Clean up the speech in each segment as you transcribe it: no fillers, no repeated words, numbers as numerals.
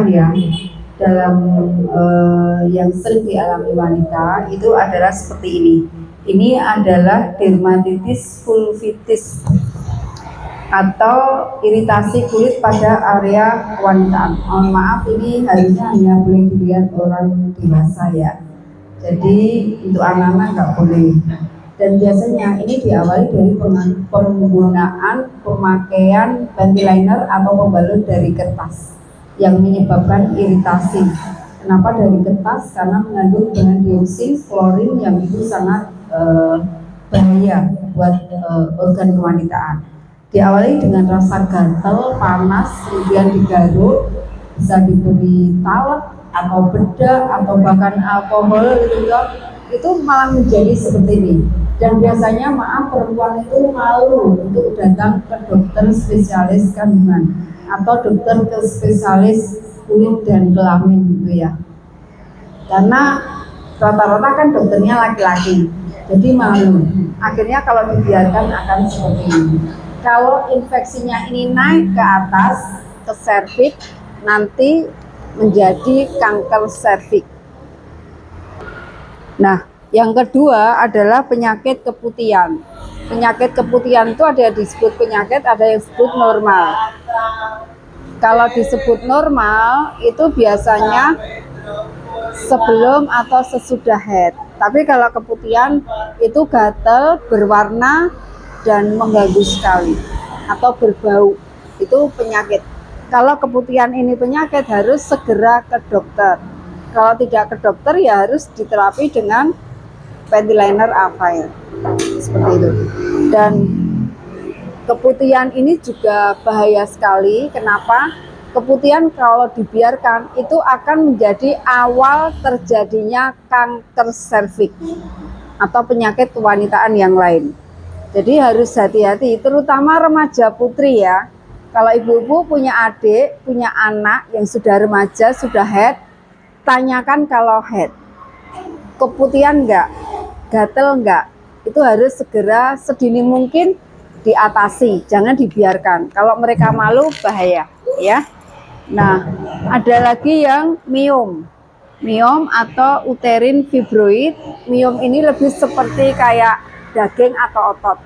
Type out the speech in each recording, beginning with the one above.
ya dalam yang sering dialami wanita itu adalah seperti ini. Ini adalah dermatitis vulvitis atau iritasi kulit pada area kewanitaan. Mohon maaf, ini harusnya hanya boleh dilihat orang dewasa ya. Jadi untuk anak-anak nggak boleh. Dan biasanya ini diawali dari penggunaan pemakaian ventilator atau pembalut dari kertas yang menyebabkan iritasi. Kenapa dari kertas? Karena mengandung bahan dioksin, klorin yang itu sangat bahaya buat organ kewanitaan. Diawali dengan rasa gatal, panas, kemudian digaruk, bisa diberi talak atau bedak atau bahkan alkohol gitu ya. Itu malah menjadi seperti ini. Dan biasanya maaf perempuan itu malu untuk datang ke dokter spesialis kandungan atau dokter ke spesialis kulit dan kelamin gitu ya. Karena rata-rata kan dokternya laki-laki, jadi malu. Akhirnya kalau dibiarkan akan seperti ini. Kalau infeksinya ini naik ke atas, ke serviks, nanti menjadi kanker serviks. Nah, yang kedua adalah penyakit keputihan. Penyakit keputihan itu ada yang disebut penyakit, ada yang disebut normal. Kalau disebut normal itu biasanya sebelum atau sesudah haid. Tapi kalau keputihan itu gatal, berwarna, dan mengganggu sekali atau berbau. Itu penyakit. Kalau keputihan ini penyakit harus segera ke dokter. Kalau tidak ke dokter ya harus diterapi dengan ventilator Avail seperti itu. Dan keputihan ini juga bahaya sekali. Kenapa? Keputihan kalau dibiarkan itu akan menjadi awal terjadinya kanker serviks atau penyakit kewanitaan yang lain. Jadi harus hati-hati, terutama remaja putri ya. Kalau ibu-ibu punya adik, punya anak yang sudah remaja, sudah haid, tanyakan kalau haid. Keputihan enggak? Gatel enggak? Itu harus segera sedini mungkin diatasi, jangan dibiarkan. Kalau mereka malu bahaya ya. Nah, ada lagi yang miom atau uterin fibroid. Miom ini lebih seperti kayak daging atau otot.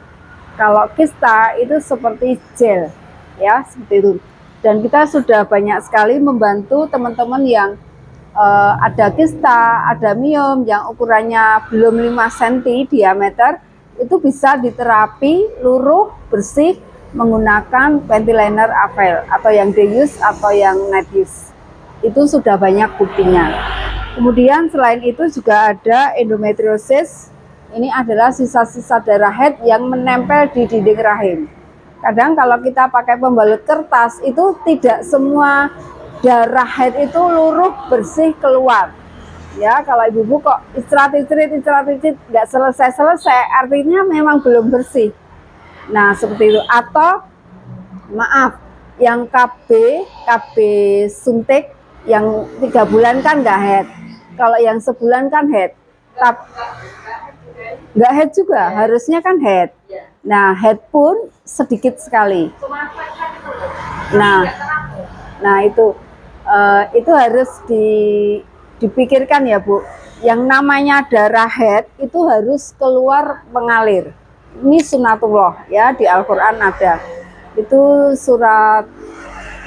Kalau kista itu seperti gel ya, seperti itu. Dan kita sudah banyak sekali membantu teman-teman yang ada kista, ada miom yang ukurannya belum 5 cm diameter, itu bisa diterapi luruh bersih menggunakan ventilator Avail atau yang day-use atau yang night-use. Itu sudah banyak buktinya. Kemudian selain itu juga ada endometriosis. Ini adalah sisa-sisa darah haid yang menempel di dinding rahim. Kadang kalau kita pakai pembalut kertas itu tidak semua darah haid itu luruh bersih keluar. Ya, kalau ibu-ibu kok istirahat nggak selesai, artinya memang belum bersih. Nah, seperti itu. Atau maaf, yang KB suntik yang 3 bulan kan nggak haid. Kalau yang sebulan kan haid. Nggak haid juga, harusnya kan haid. Nah, haid pun sedikit sekali. Nah itu harus dipikirkan ya Bu. Yang namanya darah haid itu harus keluar mengalir. Ini sunatullah ya, di Al-Quran ada. Itu surat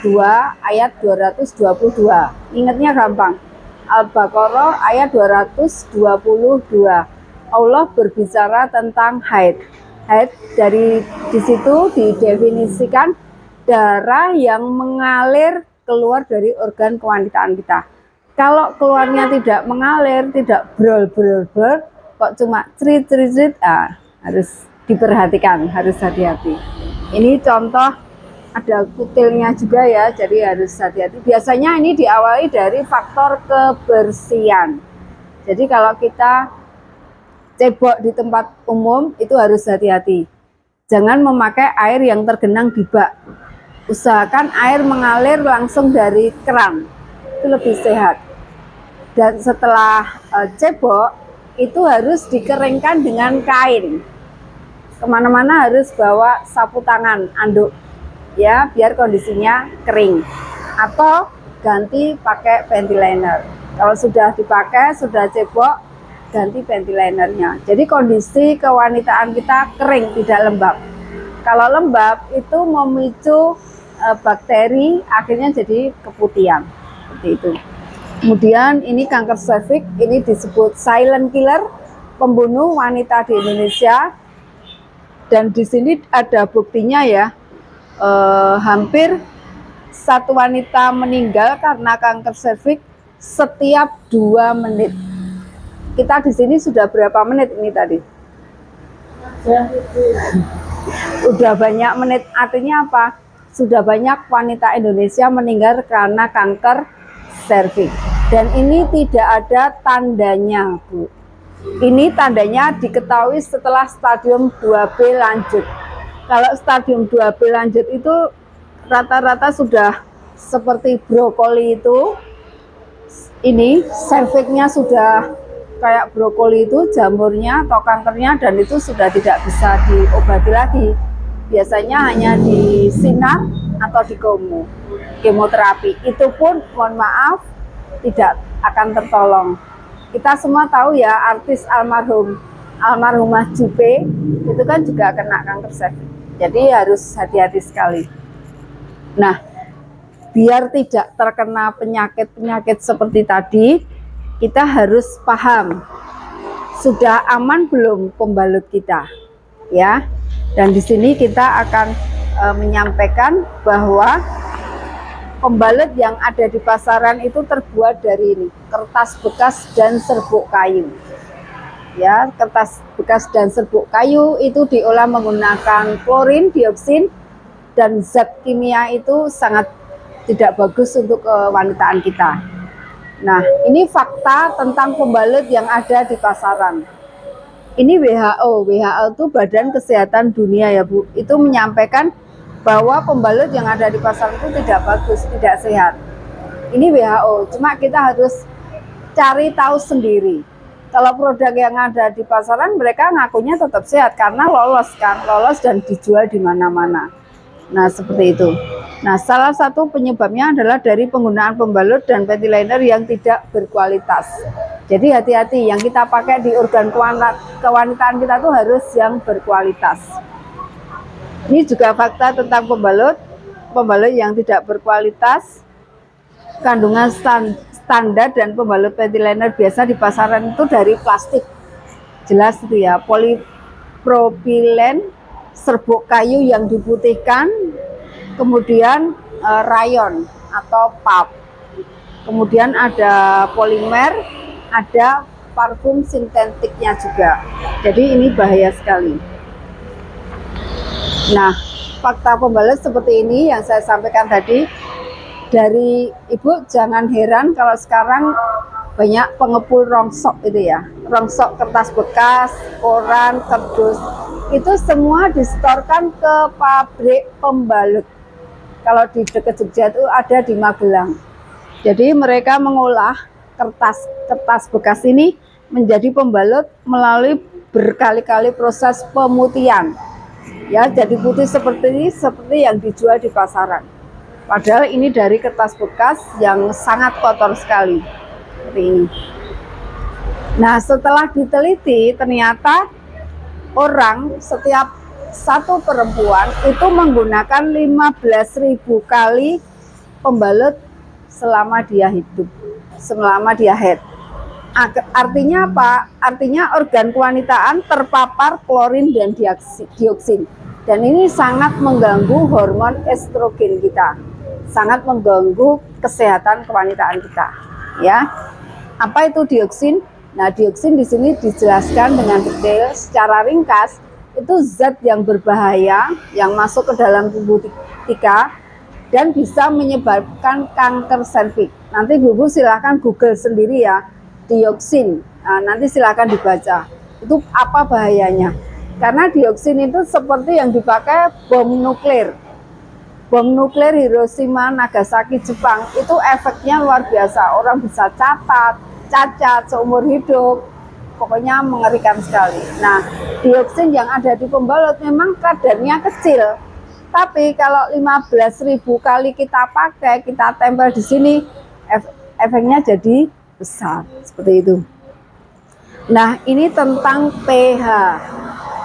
2 ayat 222. Ingatnya gampang. Al-Baqarah ayat 222. Allah berbicara tentang haid. Haid dari di situ didefinisikan darah yang mengalir keluar dari organ kewanitaan kita. Kalau keluarnya tidak mengalir, tidak brol, kok cuma cerit, harus diperhatikan, harus hati-hati. Ini contoh ada kutilnya juga ya, jadi harus hati-hati. Biasanya ini diawali dari faktor kebersihan. Jadi kalau kita cebok di tempat umum itu harus hati-hati. Jangan memakai air yang tergenang di bak. Usahakan air mengalir langsung dari keran, itu lebih sehat. Dan setelah cebok itu harus dikeringkan dengan kain. Kemana-mana harus bawa sapu tangan, anduk ya, biar kondisinya kering. Atau ganti pakai panty liner. Kalau sudah dipakai, sudah cebok, ganti panty linernya. Jadi kondisi kewanitaan kita kering, tidak lembab. Kalau lembab itu memicu bakteri, akhirnya jadi keputihan. Seperti itu. Kemudian ini kanker serviks, ini disebut silent killer, pembunuh wanita di Indonesia. Dan di sini ada buktinya ya, hampir satu wanita meninggal karena kanker serviks setiap 2 menit. Kita di sini sudah berapa menit ini tadi? Udah banyak menit, artinya apa? Sudah banyak wanita Indonesia meninggal karena kanker serviks. Dan ini tidak ada tandanya, Bu. Ini tandanya diketahui setelah stadium 2B lanjut. Kalau stadium 2B lanjut itu rata-rata sudah seperti brokoli itu. Ini serviksnya sudah kayak brokoli itu, jamurnya atau kankernya, dan itu sudah tidak bisa diobati lagi. Biasanya hanya disinar atau di kemoterapi. Itu pun mohon maaf tidak akan tertolong. Kita semua tahu ya, artis almarhumah Jupe itu kan juga kena kanker serviks. Jadi harus hati-hati sekali. Nah, biar tidak terkena penyakit-penyakit seperti tadi, kita harus paham sudah aman belum pembalut kita, ya. Dan di sini kita akan menyampaikan bahwa pembalut yang ada di pasaran itu terbuat dari ini, kertas bekas dan serbuk kayu. Ya, kertas bekas dan serbuk kayu itu diolah menggunakan klorin, dioksin, dan zat kimia itu sangat tidak bagus untuk kewanitaan kita. Nah, ini fakta tentang pembalut yang ada di pasaran. Ini WHO itu Badan Kesehatan Dunia ya Bu, itu menyampaikan bahwa pembalut yang ada di pasaran itu tidak bagus, tidak sehat. Ini WHO, cuma kita harus cari tahu sendiri. Kalau produk yang ada di pasaran mereka ngakunya tetap sehat karena lolos dan dijual di mana-mana. Nah, seperti itu. Nah, salah satu penyebabnya adalah dari penggunaan pembalut dan panty liner yang tidak berkualitas. Jadi hati-hati, yang kita pakai di organ kewanitaan kita tuh harus yang berkualitas. Ini juga fakta tentang pembalut yang tidak berkualitas. Kandungan standar dan pembalut panty liner biasa di pasaran itu dari plastik. Jelas itu ya, polipropilen, serbuk kayu yang diputihkan, kemudian rayon atau pulp, kemudian ada polimer, ada parfum sintetiknya juga. Jadi ini bahaya sekali. Nah, fakta pembalut seperti ini yang saya sampaikan tadi. Dari Ibu jangan heran kalau sekarang banyak pengepul rongsok itu ya, rongsok kertas bekas, koran, kardus, itu semua disetorkan ke pabrik pembalut. Kalau di dekat Jogja itu ada di Magelang. Jadi mereka mengolah kertas bekas ini menjadi pembalut melalui berkali-kali proses pemutihan. Ya, jadi putih seperti ini, seperti yang dijual di pasaran. Padahal ini dari kertas bekas yang sangat kotor sekali. Seperti ini. Nah, setelah diteliti ternyata orang setiap satu perempuan itu menggunakan 15.000 kali pembalut selama dia hidup, selama dia haid. Artinya apa? Artinya organ kewanitaan terpapar klorin dan dioksin. Dan ini sangat mengganggu hormon estrogen kita. Sangat mengganggu kesehatan kewanitaan kita, ya. Apa itu dioksin? Nah, dioksin di sini dijelaskan dengan detail secara ringkas. Itu zat yang berbahaya yang masuk ke dalam tubuh kita dan bisa menyebabkan kanker serviks. Nanti Bu silahkan Google sendiri ya, dioksin. Nah, nanti silahkan dibaca. Itu apa bahayanya? Karena dioksin itu seperti yang dipakai bom nuklir. Bom nuklir Hiroshima, Nagasaki, Jepang, itu efeknya luar biasa. Orang bisa cacat seumur hidup. Pokoknya mengerikan sekali. Nah, dioksin yang ada di pembalut memang kadarnya kecil. Tapi kalau 15.000 kali kita pakai, kita tempel di sini, efeknya jadi besar seperti itu. Nah, ini tentang pH.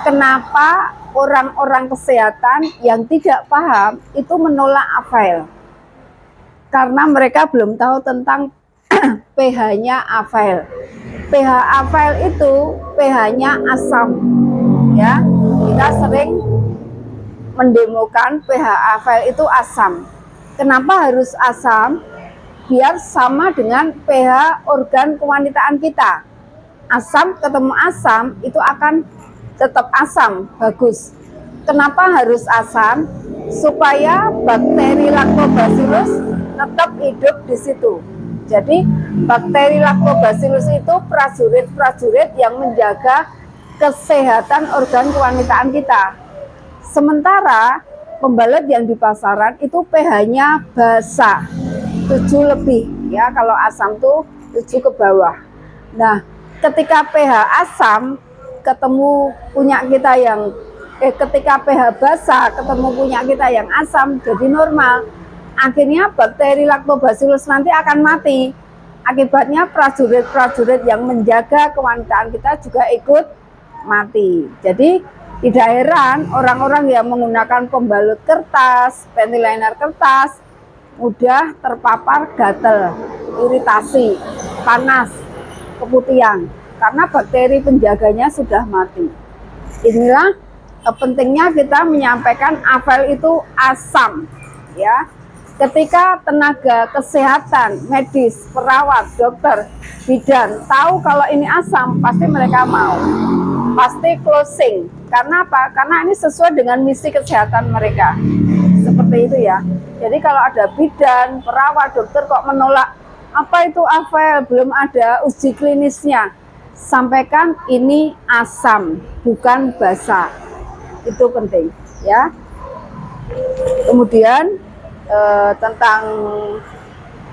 Kenapa orang-orang kesehatan yang tidak paham itu menolak Avail? Karena mereka belum tahu tentang pH-nya Avail. pH Avail itu pH-nya asam. Ya, kita sering mendemokan pH Avail itu asam. Kenapa harus asam? Biar sama dengan pH organ kewanitaan kita. Asam ketemu asam itu akan tetap asam, bagus. Kenapa harus asam? Supaya bakteri Lactobacillus tetap hidup di situ. Jadi bakteri Lactobacillus itu prajurit-prajurit yang menjaga kesehatan organ kewanitaan kita. Sementara pembalut yang di pasaran itu pH-nya basa, 7 lebih ya, kalau asam tuh 7 ke bawah. Nah, ketika pH asam ketemu punya kita yang ketika pH basa ketemu punya kita yang asam jadi normal, akhirnya bakteri Lactobacillus nanti akan mati. Akibatnya prajurit-prajurit yang menjaga kewanitaan kita juga ikut mati. Jadi tidak heran orang-orang yang menggunakan pembalut kertas, panty liner kertas mudah terpapar gatal, iritasi, panas, keputihan karena bakteri penjaganya sudah mati. Inilah pentingnya kita menyampaikan Avail itu asam ya. Ketika tenaga kesehatan, medis, perawat, dokter, bidan tahu kalau ini asam, pasti mereka mau. Pasti closing. Karena apa? Karena ini sesuai dengan misi kesehatan mereka. Seperti itu ya. Jadi kalau ada bidan, perawat, dokter kok menolak, apa itu Avail? Belum ada uji klinisnya. Sampaikan ini asam, bukan basa. Itu penting ya. Kemudian tentang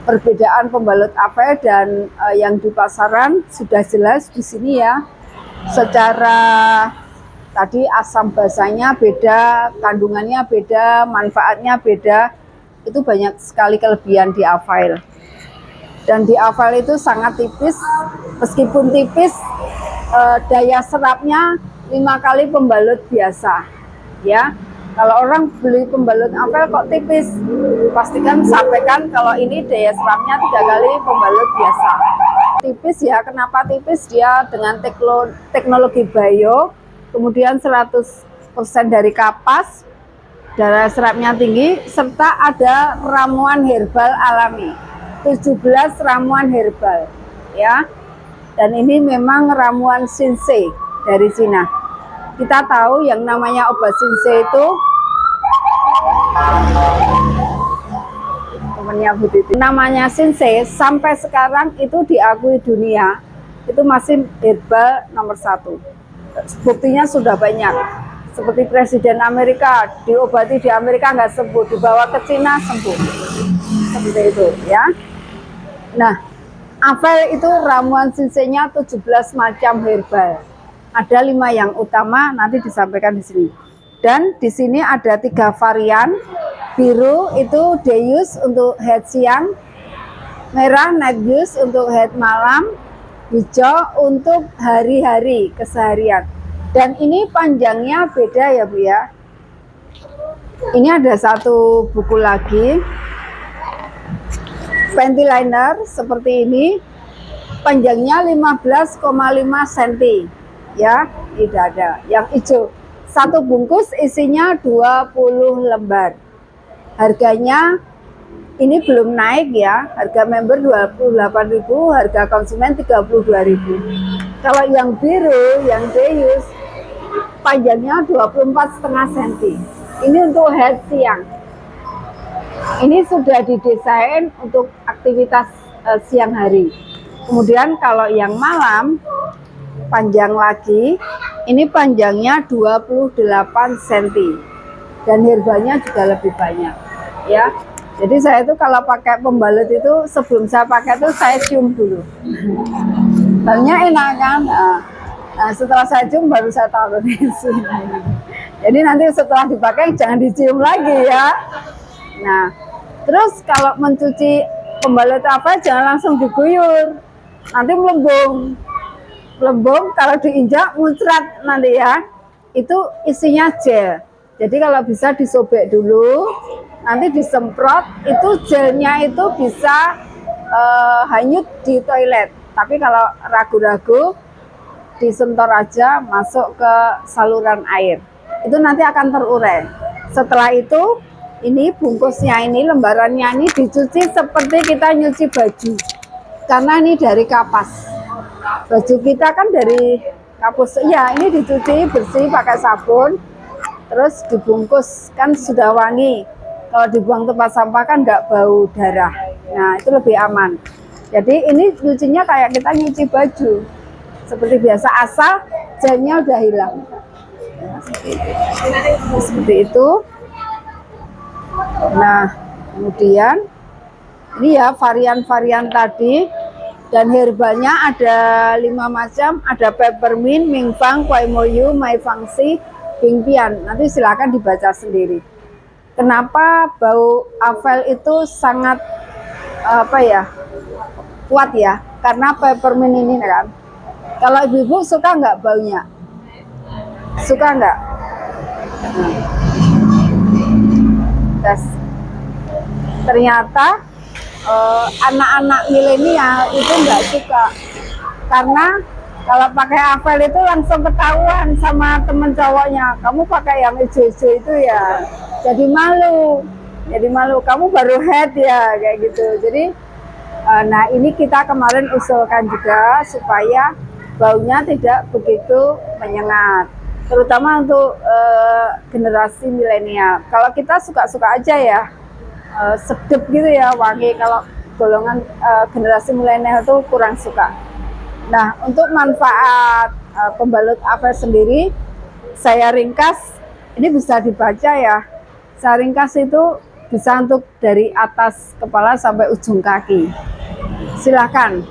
perbedaan pembalut Avail dan yang di pasaran sudah jelas di sini ya. Secara tadi asam basanya beda, kandungannya beda, manfaatnya beda. Itu banyak sekali kelebihan di Avail. Dan di Avail itu sangat tipis, meskipun tipis daya serapnya 5 kali pembalut biasa ya. Kalau orang beli pembalut Avail kok tipis, pastikan sampaikan kalau ini daya serapnya 3 kali pembalut biasa. Tipis ya, kenapa tipis? Dia dengan teknologi bio, kemudian 100% dari kapas, daya serapnya tinggi, serta ada ramuan herbal alami, 17 ramuan herbal ya. Dan ini memang ramuan Shinsei dari Cina. Kita tahu yang namanya obat Shinsei itu temannya Bu Titi. Namanya Shinsei sampai sekarang itu diakui dunia itu masih herbal nomor 1. Buktinya sudah banyak. Seperti Presiden Amerika diobati di Amerika nggak sembuh, dibawa ke Cina sembuh. Seperti itu ya. Nah, Avail itu ramuan Shinsei-nya 17 macam herbal. Ada 5 yang utama nanti disampaikan di sini. Dan di sini ada 3 varian. Biru itu day use untuk head siang, merah night use untuk head malam, hijau untuk hari-hari keseharian. Dan ini panjangnya beda ya Bu ya. Ini ada satu buku lagi. Panty liner seperti ini, panjangnya 15,5 cm ya, di dada. Yang hijau, satu bungkus isinya 20 lembar. Harganya ini belum naik ya, harga member 28.000, harga konsumen 32.000. Kalau yang biru, yang Deus, panjangnya 24,5 cm. Ini untuk head siang. Ini sudah didesain untuk aktivitas siang hari. Kemudian kalau yang malam, panjang lagi, ini panjangnya 28 cm. Dan herbalnya juga lebih banyak. Ya, jadi saya itu kalau pakai pembalut itu sebelum saya pakai itu saya cium dulu. Soalnya enak kan. Nah, setelah saya cium baru saya taruh di sini. Jadi nanti setelah dipakai jangan dicium lagi ya. Nah, terus kalau mencuci pembalut apa jangan langsung diguyur, nanti melembung. Melembung kalau diinjak muncrat nanti ya. Itu isinya gel. Jadi kalau bisa disobek dulu, nanti disemprot, itu gelnya itu bisa hanyut di toilet. Tapi kalau ragu-ragu, disentor aja masuk ke saluran air. Itu nanti akan terurai. Setelah itu, ini bungkusnya ini, lembarannya ini dicuci seperti kita nyuci baju. Karena ini dari kapas. Baju kita kan dari kapas. Ya, ini dicuci bersih pakai sabun. Terus dibungkus, kan sudah wangi. Kalau dibuang tempat sampah kan nggak bau darah. Nah, itu lebih aman. Jadi ini nyucinya kayak kita nyuci baju. Seperti biasa, asal gelnya udah hilang. Nah, seperti itu. Nah, kemudian ini ya varian-varian tadi, dan herbalnya ada 5 macam, ada peppermint, mingfang, kuaimoyu, maifangsi, bingpian. Nanti silakan dibaca sendiri. Kenapa bau apel itu sangat kuat ya? Karena peppermint ini kan. Kalau ibu-ibu suka nggak baunya? Suka nggak? Tes. Ternyata anak-anak milenial itu nggak suka, karena kalau pakai apel itu langsung ketahuan sama temen cowoknya, kamu pakai yang hijau-hijau itu ya, jadi malu, kamu baru head ya, kayak gitu. Jadi nah ini kita kemarin usulkan juga supaya baunya tidak begitu menyengat, terutama untuk generasi milenial. Kalau kita suka-suka aja ya, sedap gitu ya, wangi. Kalau golongan generasi milenial itu kurang suka. Nah, untuk manfaat pembalut apel sendiri, saya ringkas, ini bisa dibaca ya. Saya ringkas itu bisa untuk dari atas kepala sampai ujung kaki. Silahkan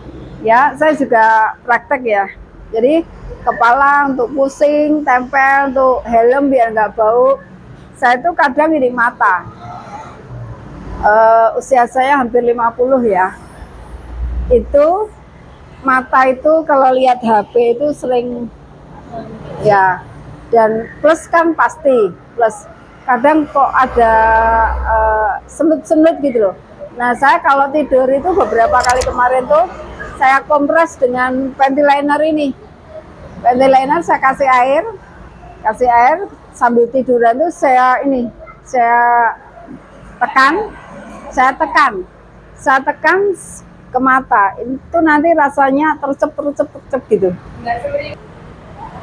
ya, saya juga praktek ya. Jadi kepala untuk pusing, tempel, untuk helm biar nggak bau. Saya itu kadang ini mata. Usia saya hampir 50 ya. Itu mata itu kalau lihat HP itu sering ya, dan plus kan pasti plus, kadang kok ada semut-semut gitu loh. Nah, saya kalau tidur itu beberapa kali kemarin tuh saya kompres dengan ventilator ini. Ventilator saya kasih air sambil tiduran tuh saya tekan ke mata. Itu nanti rasanya tercep gitu.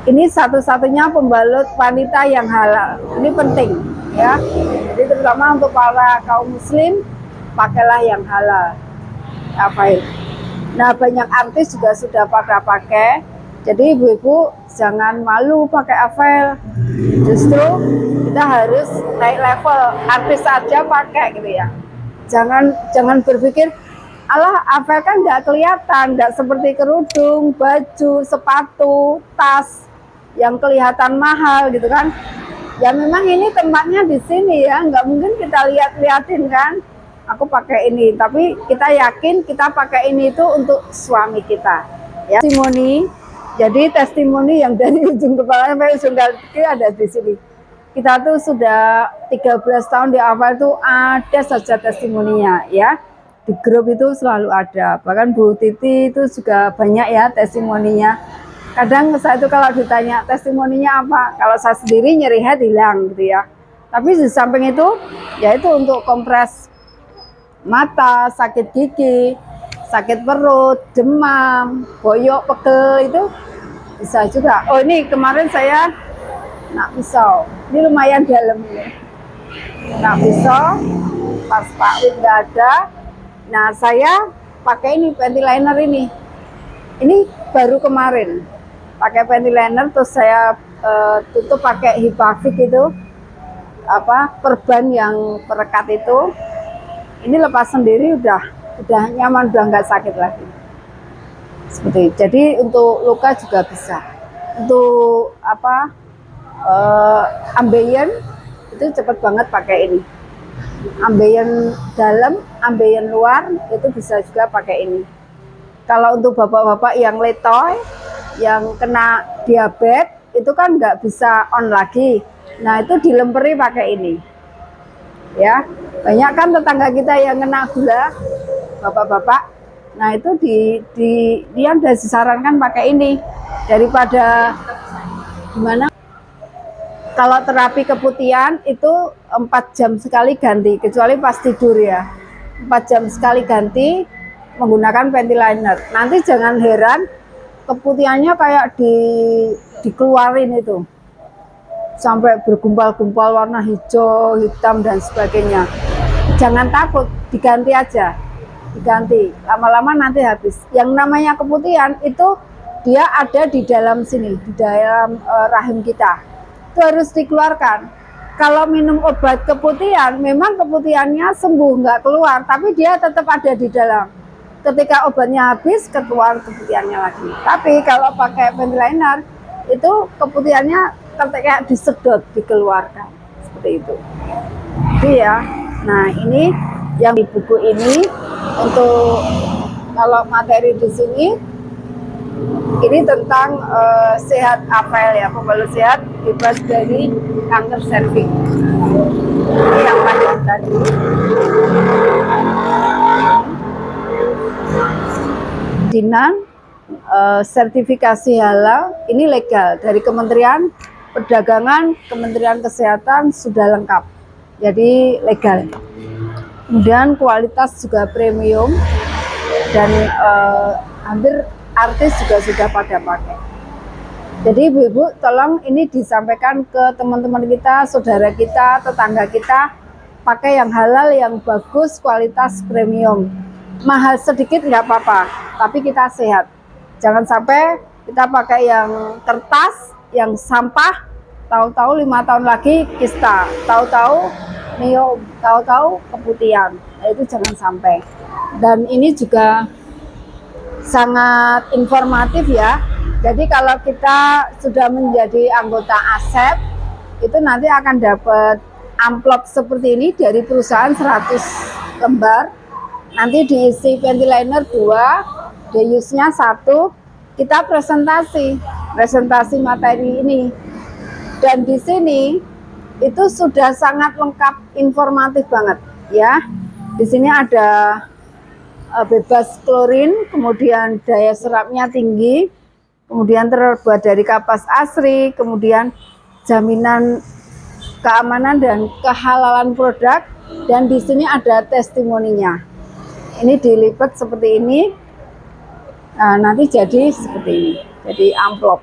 Ini satu-satunya pembalut wanita yang halal. Ini penting ya. Jadi terutama untuk para kaum muslim, pakailah yang halal. Nah, banyak artis juga sudah pada pakai. Jadi ibu-ibu jangan malu pakai apel. Justru kita harus naik level. Artis saja pakai gitu ya. Jangan berpikir, alah apel kan nggak kelihatan, nggak seperti kerudung, baju, sepatu, tas yang kelihatan mahal gitu kan. Ya memang ini tempatnya di sini ya, nggak mungkin kita liatin kan. Aku pakai ini, tapi kita yakin kita pakai ini itu untuk suami kita. Ya, testimoni. Jadi testimoni yang dari ujung kepala sampai ujung kaki ada di sini. Kita tuh sudah 13 tahun di awal tuh ada saja testimoninya ya. Di grup itu selalu ada. Bahkan Bu Titi itu juga banyak ya testimoninya. Kadang saya itu kalau ditanya testimoninya apa, kalau saya sendiri nyeri head hilang gitu ya. Tapi di samping itu, yaitu untuk kompres mata, sakit gigi, sakit perut, demam, boyok, pegel itu bisa juga. Oh ini kemarin saya nak pisau, ini lumayan dalam ini. Nak pisau, pas Pak Wid nggak ada, nah saya pakai ini ventilator ini. Ini baru kemarin pakai ventilator, terus saya tutup pakai hipavik itu, perban yang perekat itu. Ini lepas sendiri udah nyaman, udah nggak sakit lagi. Seperti itu. Jadi untuk luka juga bisa. Untuk Ambeien itu cepet banget pakai ini. Ambeien dalam, ambeien luar itu bisa juga pakai ini. Kalau untuk bapak-bapak yang letoy, yang kena diabetes, itu kan nggak bisa on lagi. Nah itu dilemperi pakai ini. Ya, banyak kan tetangga kita yang kena gula, bapak-bapak. Nah itu dia udah disarankan pakai ini daripada gimana. Kalau terapi keputihan itu 4 jam sekali ganti, kecuali pas tidur ya. 4 jam sekali ganti menggunakan panty liner. Nanti jangan heran keputihannya kayak dikeluarin itu. Sampai bergumpal-gumpal warna hijau, hitam dan sebagainya. Jangan takut, diganti aja. Diganti. Lama-lama nanti habis. Yang namanya keputihan itu dia ada di dalam sini, di dalam rahim kita. Itu harus dikeluarkan. Kalau minum obat keputihan, memang keputihannya sembuh, nggak keluar, tapi dia tetap ada di dalam. Ketika obatnya habis, keluar keputihannya lagi. Tapi kalau pakai panty liner, itu keputihannya kayak disedot, dikeluarkan. Seperti itu. Jadi ya, nah ini yang di buku ini, untuk kalau materi di sini, ini tentang sehat apel ya, pembalut sehat bebas dari kanker serviks. Ini yang panjang tadi. Dinan sertifikasi halal ini legal dari Kementerian Perdagangan, Kementerian Kesehatan sudah lengkap. Jadi legal. Kemudian kualitas juga premium dan hampir artis juga sudah pada pakai. Jadi ibu-ibu tolong ini disampaikan ke teman-teman kita, saudara kita, tetangga kita, pakai yang halal, yang bagus, kualitas premium. Mahal sedikit nggak apa-apa, tapi kita sehat. Jangan sampai kita pakai yang kertas, yang sampah, tahu-tahu 5 tahun lagi kista, tahu-tahu neom, tahu-tahu keputihan. Nah, itu jangan sampai. Dan ini juga sangat informatif ya. Jadi kalau kita sudah menjadi anggota ASEP, itu nanti akan dapat amplop seperti ini dari perusahaan 100 lembar. Nanti diisi panty liner 2, deusnya 1. Kita presentasi materi ini. Dan di sini itu sudah sangat lengkap, informatif banget ya. Di sini ada bebas klorin, kemudian daya serapnya tinggi, kemudian terbuat dari kapas asri, kemudian jaminan keamanan dan kehalalan produk, dan di sini ada testimoninya. Ini dilipat seperti ini, nah, nanti jadi seperti ini, jadi amplop.